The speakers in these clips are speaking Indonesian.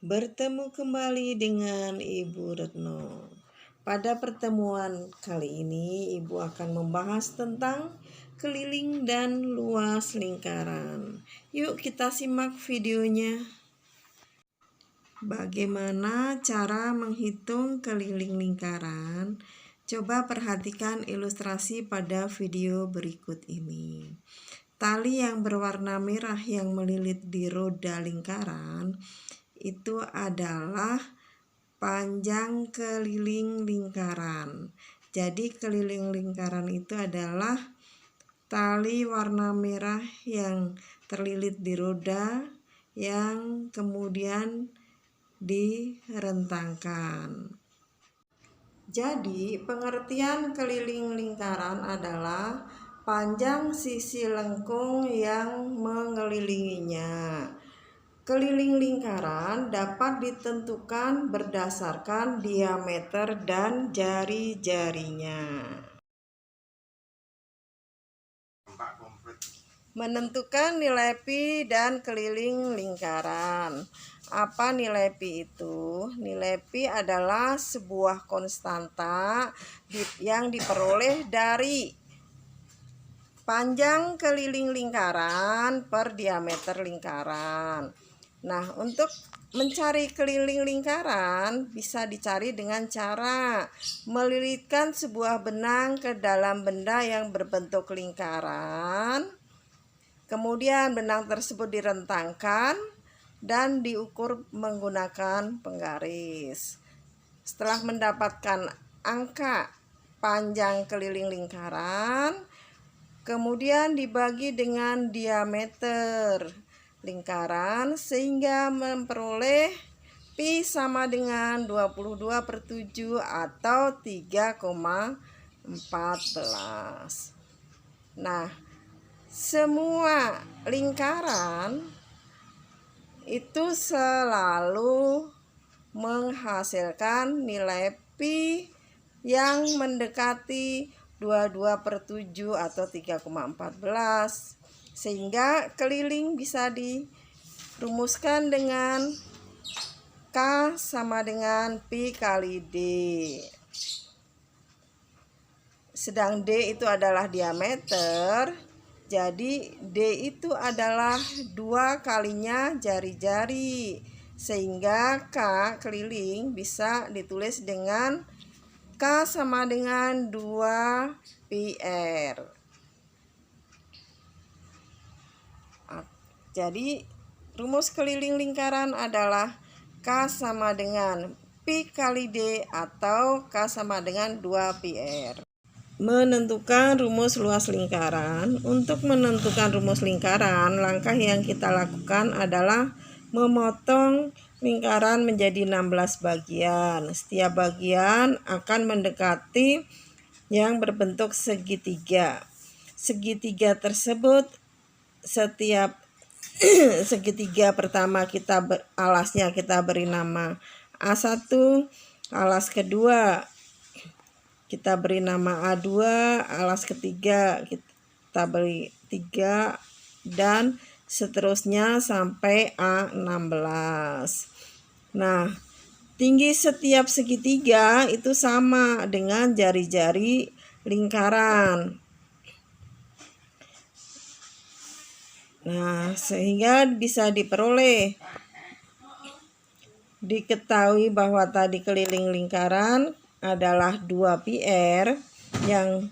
Bertemu kembali dengan Ibu Retno. Pada pertemuan kali ini, Ibu akan membahas tentang keliling dan luas lingkaran. Yuk kita simak videonya. Bagaimana cara menghitung keliling lingkaran? Coba perhatikan ilustrasi pada video berikut ini. Tali yang berwarna merah yang melilit di roda lingkaran itu adalah panjang keliling lingkaran. Jadi keliling lingkaran itu adalah tali warna merah yang terlilit di roda yang kemudian direntangkan. Jadi pengertian keliling lingkaran adalah panjang sisi lengkung yang mengelilinginya. Keliling lingkaran dapat ditentukan berdasarkan diameter dan jari-jarinya. Menentukan nilai pi dan keliling lingkaran. Apa nilai pi itu? Nilai pi adalah sebuah konstanta yang diperoleh dari panjang keliling lingkaran per diameter lingkaran. Nah, untuk mencari keliling lingkaran bisa dicari dengan cara melilitkan sebuah benang ke dalam benda yang berbentuk lingkaran. Kemudian benang tersebut direntangkan dan diukur menggunakan penggaris. Setelah mendapatkan angka panjang keliling lingkaran, kemudian dibagi dengan diameter lingkaran sehingga memperoleh pi sama dengan 22/7 atau 3,14. Nah, semua lingkaran itu selalu menghasilkan nilai pi yang mendekati 22/7 atau 3,14, sehingga keliling bisa dirumuskan dengan K sama dengan pi kali D. Sedang D itu adalah diameter, jadi D itu adalah 2 kalinya jari-jari, sehingga K keliling bisa ditulis dengan K sama dengan 2 pi R. Jadi rumus keliling lingkaran adalah K sama dengan pi kali D atau K sama dengan 2 pi R. Menentukan rumus luas lingkaran. Untuk menentukan rumus lingkaran, langkah yang kita lakukan adalah memotong lingkaran menjadi 16 bagian. Setiap bagian akan mendekati yang berbentuk segitiga. Segitiga tersebut, setiap segitiga pertama alasnya kita beri nama A1, alas kedua kita beri nama A2, alas ketiga kita beri 3, dan seterusnya sampai A16. Nah, tinggi setiap segitiga itu sama dengan jari-jari lingkaran. Nah, sehingga bisa diketahui bahwa tadi keliling lingkaran adalah 2 pi R, yang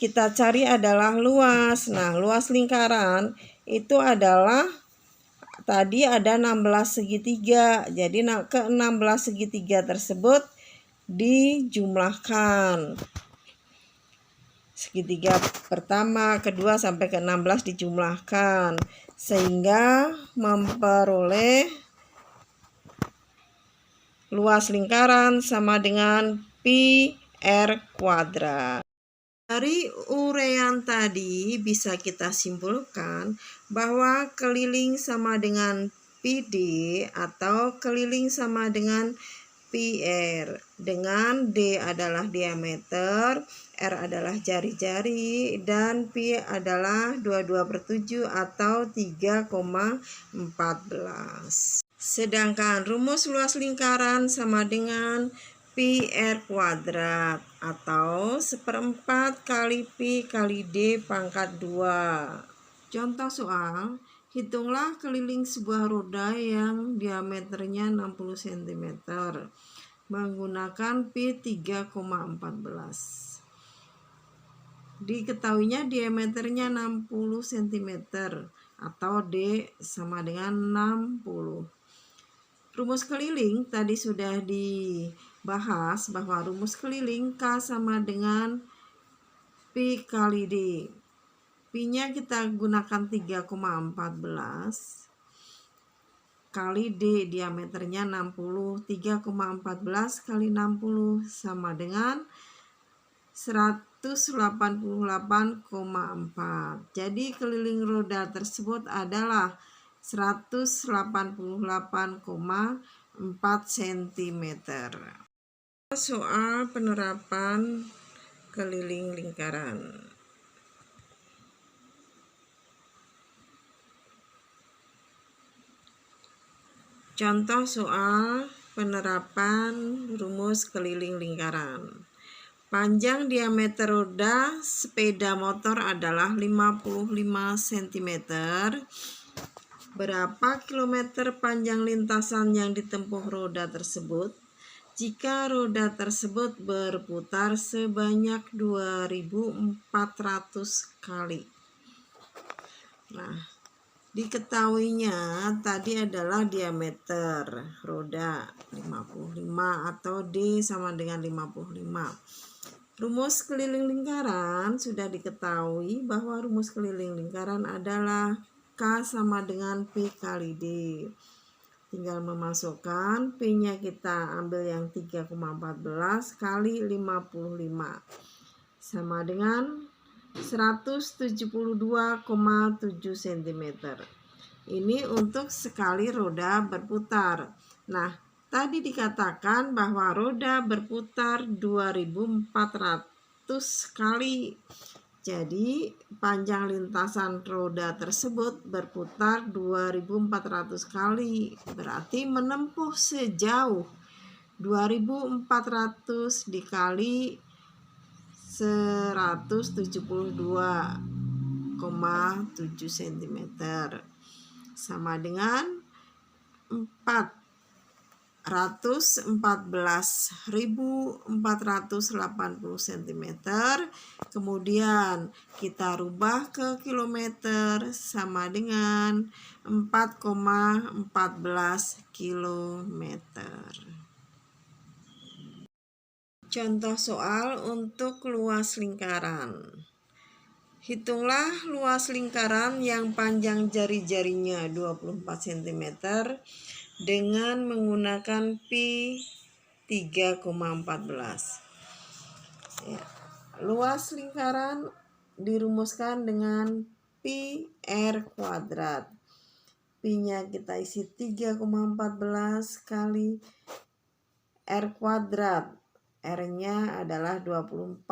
kita cari adalah luas. Nah, luas lingkaran itu adalah tadi ada 16 segitiga. Jadi ke 16 segitiga tersebut dijumlahkan. Segitiga pertama, kedua sampai ke 16 dijumlahkan sehingga memperoleh luas lingkaran sama dengan pi R kuadrat. Dari uraian tadi bisa kita simpulkan bahwa keliling sama dengan pi D atau keliling sama dengan pi R, dengan D adalah diameter, R adalah jari-jari, dan pi adalah 22/7 atau 3,14. Sedangkan rumus luas lingkaran sama dengan pi r kuadrat atau 1/4 kali pi kali d pangkat 2. Contoh soal, hitunglah keliling sebuah roda yang diameternya 60 cm menggunakan pi 3,14. Diketahuinya diameternya 60 cm atau D sama dengan 60. Rumus keliling tadi sudah dibahas bahwa rumus keliling K sama dengan Pi kali D. Pi-nya kita gunakan 3,14 kali D, diameternya 60. 3,14 kali 60 sama dengan 188,4. Jadi keliling roda tersebut adalah 188,4 cm. Soal penerapan keliling lingkaran. Contoh soal penerapan rumus keliling lingkaran. Panjang diameter roda sepeda motor adalah 55 cm. Berapa kilometer panjang lintasan yang ditempuh roda tersebut jika roda tersebut berputar sebanyak 2400 kali? Nah, diketahuinya tadi adalah diameter roda 55 atau D sama dengan 55. Rumus keliling lingkaran sudah diketahui bahwa rumus keliling lingkaran adalah K sama dengan P kali D. Tinggal memasukkan P-nya kita ambil yang 3,14 kali 55 sama dengan 172,7 cm. Ini untuk sekali roda berputar. Nah, tadi dikatakan bahwa roda berputar 2400 kali. Jadi, panjang lintasan roda tersebut berputar 2400 kali. Berarti menempuh sejauh 2400 dikali 172,7 cm sama dengan 414.480 cm. Kemudian kita rubah ke kilometer sama dengan 4,14 kilometer. Contoh soal untuk luas lingkaran. Hitunglah luas lingkaran yang panjang jari-jarinya 24 cm dengan menggunakan pi 3,14. Ya. Luas lingkaran dirumuskan dengan pi r kuadrat. Pi-nya kita isi 3,14 kali r kuadrat. R-nya adalah 24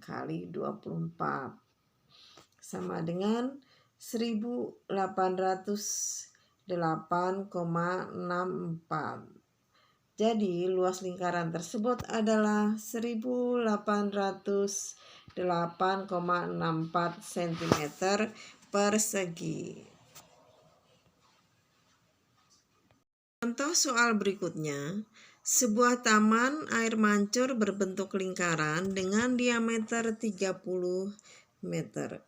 kali 24 sama dengan 1808,64. Jadi luas lingkaran tersebut adalah 1808,64 cm persegi. Contoh soal berikutnya. Sebuah taman air mancur berbentuk lingkaran dengan diameter 30 meter.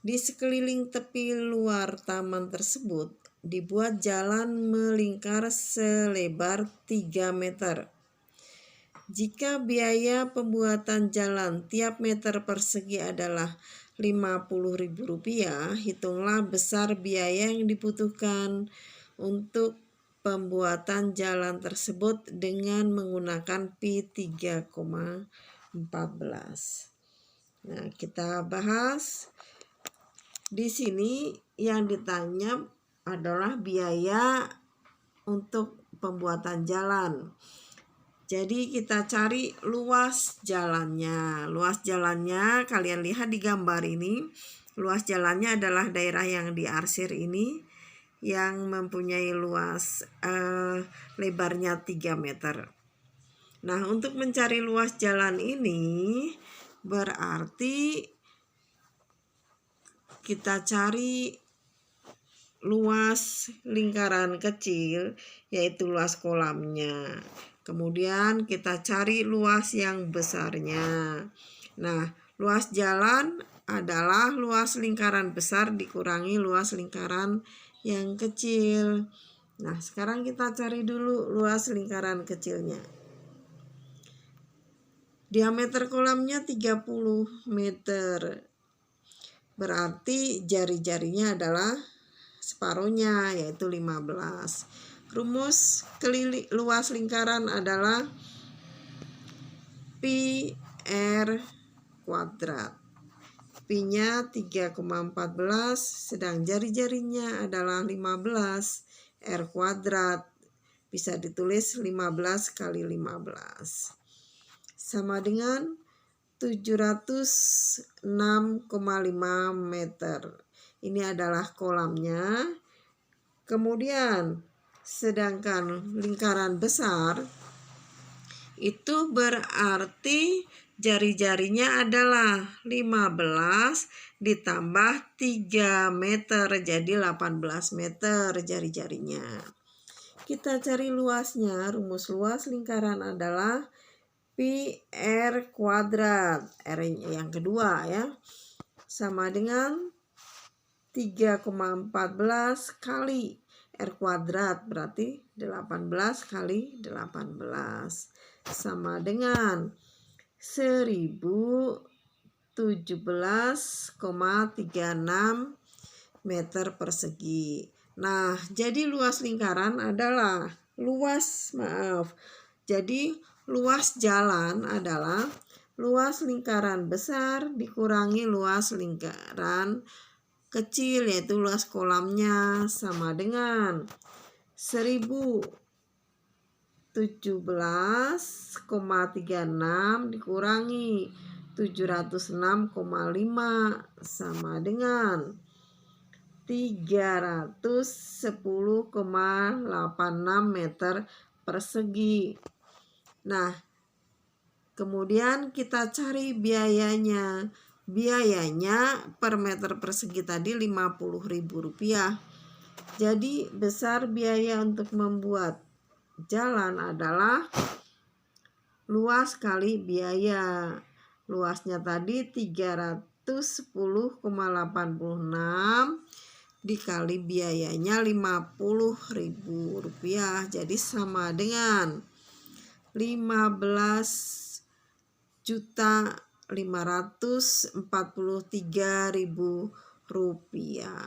Di sekeliling tepi luar taman tersebut dibuat jalan melingkar selebar 3 meter. Jika biaya pembuatan jalan tiap meter persegi adalah Rp50.000, hitunglah besar biaya yang dibutuhkan untuk pembuatan jalan tersebut dengan menggunakan pi 3,14. Nah, kita bahas. Di sini yang ditanya adalah biaya untuk pembuatan jalan. Jadi kita cari luas jalannya. Luas jalannya kalian lihat di gambar ini. Luas jalannya adalah daerah yang diarsir ini. yang mempunyai luas lebarnya 3 meter. Nah, untuk mencari luas jalan ini berarti kita cari luas lingkaran kecil, yaitu luas kolamnya. Kemudian kita cari luas yang besarnya. Nah, luas jalan adalah luas lingkaran besar dikurangi luas lingkaran yang kecil. Nah, sekarang kita cari dulu luas lingkaran kecilnya. Diameter kolamnya 30 meter. Berarti jari-jarinya adalah separuhnya, yaitu 15. Rumus luas lingkaran adalah pi r kuadrat. Pi-nya 3,14, sedang jari-jarinya adalah 15. R kuadrat bisa ditulis 15 kali 15 sama dengan 706,5 meter. Ini adalah kolamnya. Kemudian sedangkan lingkaran besar itu berarti jari-jarinya adalah 15 ditambah 3 meter, jadi 18 meter jari-jarinya. Kita cari luasnya. Rumus luas lingkaran adalah pi r kuadrat, R yang kedua ya, sama dengan 3,14 kali R kuadrat, berarti 18 kali 18 sama dengan 1017,36 meter persegi. Nah, jadi luas lingkaran adalah jadi luas jalan adalah luas lingkaran besar dikurangi luas lingkaran kecil, yaitu luas kolamnya, sama dengan 1017,36 dikurangi 706,5 sama dengan 310,86 meter persegi. Nah, kemudian kita cari biayanya. Biayanya per meter persegi tadi Rp50.000. Jadi besar biaya untuk membuat jalan adalah luas kali biaya. Luasnya tadi 310,86 dikali biayanya Rp50.000. Jadi sama dengan 15.543.000 rupiah.